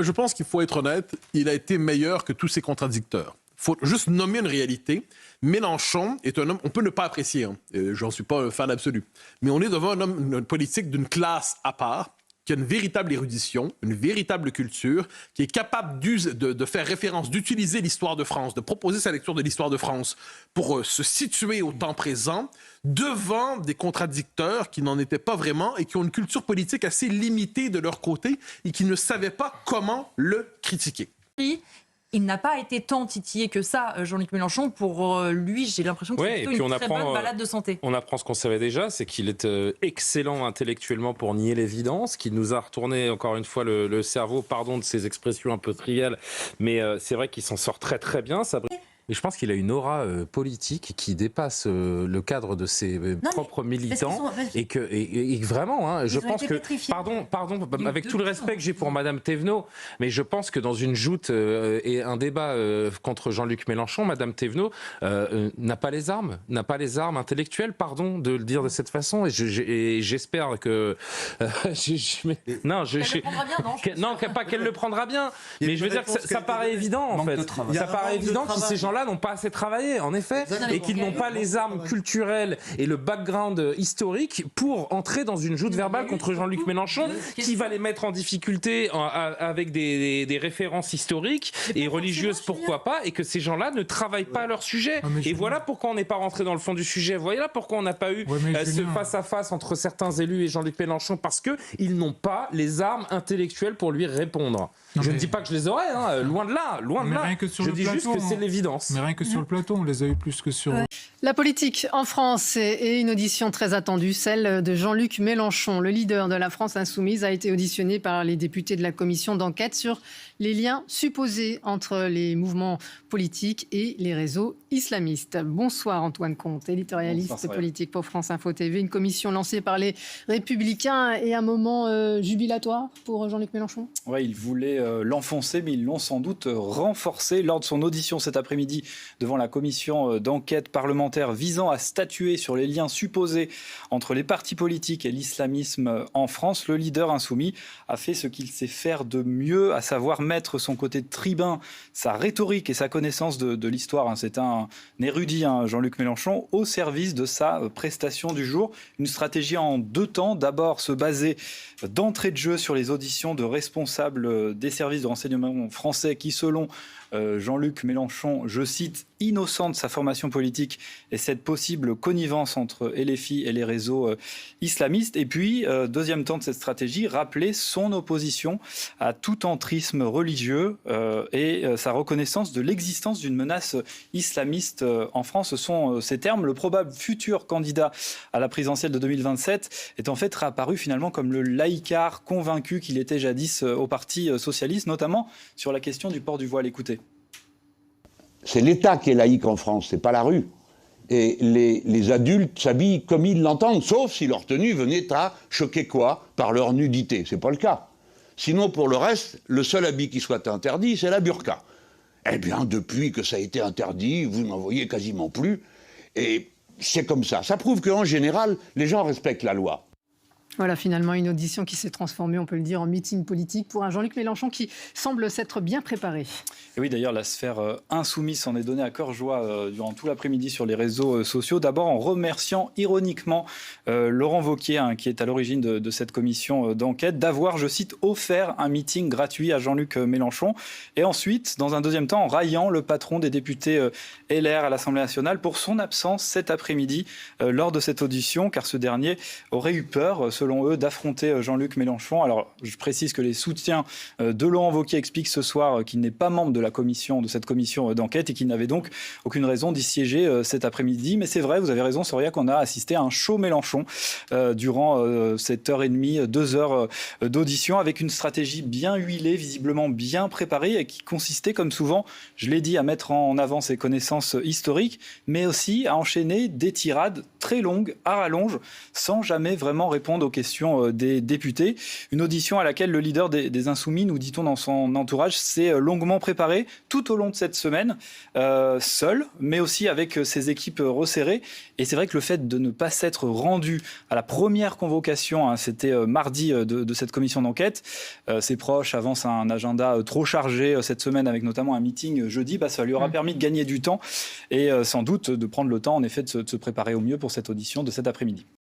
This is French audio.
Je pense qu'il faut être honnête, il a été meilleur que tous ses contradicteurs. Il faut juste nommer une réalité. Mélenchon est un homme, on peut ne pas apprécier, hein, j'en suis pas un fan absolu, mais on est devant un homme politique d'une classe à part, qui a une véritable érudition, une véritable culture, qui est capable de faire référence, d'utiliser l'histoire de France, de proposer sa lecture de l'histoire de France pour se situer au temps présent devant des contradicteurs qui n'en étaient pas vraiment et qui ont une culture politique assez limitée de leur côté et qui ne savaient pas comment le critiquer. Il n'a pas été tant titillé que ça, Jean-Luc Mélenchon. Pour lui, j'ai l'impression que c'est plutôt une très bonne balade de santé. On apprend ce qu'on savait déjà, c'est qu'il est excellent intellectuellement pour nier l'évidence, qu'il nous a retourné encore une fois le cerveau, pardon de ces expressions un peu triviales, mais c'est vrai qu'il s'en sort très très bien. Et je pense qu'il a une aura politique qui dépasse le cadre de ses propres militants et que vraiment, hein, je pense que pardon, avec tout le respect que j'ai pour Madame Thévenot, mais je pense que dans une joute et un débat contre Jean-Luc Mélenchon, Madame Thévenot n'a pas les armes intellectuelles, pardon de le dire de cette façon, et j'espère que pas qu'elle le prendra bien, mais je veux dire que ça paraît évident en fait, ça paraît évident que ces gens-là n'ont pas assez travaillé, en effet, et qu'ils n'ont pas les armes culturelles et le background historique pour entrer dans une joute verbale contre Jean-Luc Mélenchon, qui va les mettre en difficulté avec des références historiques et religieuses, pourquoi pas, et que ces gens-là ne travaillent pas leur sujet. Et voilà pourquoi on n'est pas rentré dans le fond du sujet. Voilà pourquoi on n'a pas eu ce face-à-face entre certains élus et Jean-Luc Mélenchon, parce qu'ils n'ont pas les armes intellectuelles pour lui répondre. Je ne dis pas que je les aurais, hein, loin de là. Je dis juste que c'est l'évidence. Mais rien que sur le plateau, on les a eu plus que sur... La politique en France et une audition très attendue, celle de Jean-Luc Mélenchon. Le leader de la France insoumise a été auditionné par les députés de la commission d'enquête sur les liens supposés entre les mouvements politiques et les réseaux islamistes. Bonsoir Antoine Comte, éditorialiste politique pour France Info TV. Une commission lancée par les Républicains et un moment jubilatoire pour Jean-Luc Mélenchon. Oui, il voulait l'enfoncer, mais ils l'ont sans doute renforcé lors de son audition cet après-midi devant la commission d'enquête parlementaire visant à statuer sur les liens supposés entre les partis politiques et l'islamisme en France. Le leader insoumis a fait ce qu'il sait faire de mieux, à savoir mettre son côté tribun, sa rhétorique et sa connaissance de l'histoire. C'est un érudit, Jean-Luc Mélenchon, au service de sa prestation du jour. Une stratégie en deux temps. D'abord, se baser d'entrée de jeu sur les auditions de responsables des services de renseignement français qui, selon Jean-Luc Mélenchon, je cite, innocente sa formation politique et cette possible connivence entre LFI et les réseaux islamistes. Et puis, deuxième temps de cette stratégie, rappeler son opposition à tout entrisme religieux et sa reconnaissance de l'existence d'une menace islamiste en France. Ce sont ces termes. Le probable futur candidat à la présidentielle de 2027 est en fait réapparu finalement comme le laïcard convaincu qu'il était jadis au Parti socialiste, notamment sur la question du port du voile. Écoutez. C'est l'État qui est laïque en France, c'est pas la rue. Et les adultes s'habillent comme ils l'entendent, sauf si leur tenue venait à choquer quoi? Par leur nudité. C'est pas le cas. Sinon, pour le reste, le seul habit qui soit interdit, c'est la burqa. Eh bien, depuis que ça a été interdit, vous n'en voyez quasiment plus. Et c'est comme ça. Ça prouve qu'en général, les gens respectent la loi. Voilà, finalement, une audition qui s'est transformée, on peut le dire, en meeting politique pour un Jean-Luc Mélenchon qui semble s'être bien préparé. Et oui, d'ailleurs, la sphère insoumise s'en est donnée à cœur joie durant tout l'après-midi sur les réseaux sociaux. D'abord en remerciant ironiquement Laurent Wauquiez, qui est à l'origine de cette commission d'enquête, d'avoir, je cite, offert un meeting gratuit à Jean-Luc Mélenchon. Et ensuite, dans un deuxième temps, en raillant le patron des députés LR à l'Assemblée nationale pour son absence cet après-midi lors de cette audition, car ce dernier aurait eu peur, selon eux, d'affronter Jean-Luc Mélenchon. Alors, je précise que les soutiens de Laurent Wauquiez expliquent ce soir qu'il n'est pas membre de cette commission d'enquête et qu'il n'avait donc aucune raison d'y siéger cet après-midi. Mais c'est vrai, vous avez raison, Soria, qu'on a assisté à un show Mélenchon durant cette heure et demie, 2 heures d'audition, avec une stratégie bien huilée, visiblement bien préparée, et qui consistait, comme souvent, je l'ai dit, à mettre en avant ses connaissances historiques, mais aussi à enchaîner des tirades très longue, à rallonge, sans jamais vraiment répondre aux questions des députés. Une audition à laquelle le leader des Insoumis, nous dit-on dans son entourage, s'est longuement préparé tout au long de cette semaine, seul, mais aussi avec ses équipes resserrées. Et c'est vrai que le fait de ne pas s'être rendu à la première convocation, c'était mardi de cette commission d'enquête, ses proches avancent un agenda trop chargé cette semaine, avec notamment un meeting jeudi, ça lui aura permis de gagner du temps et sans doute de prendre le temps, en effet, de se préparer au mieux pour cette audition de cet après-midi.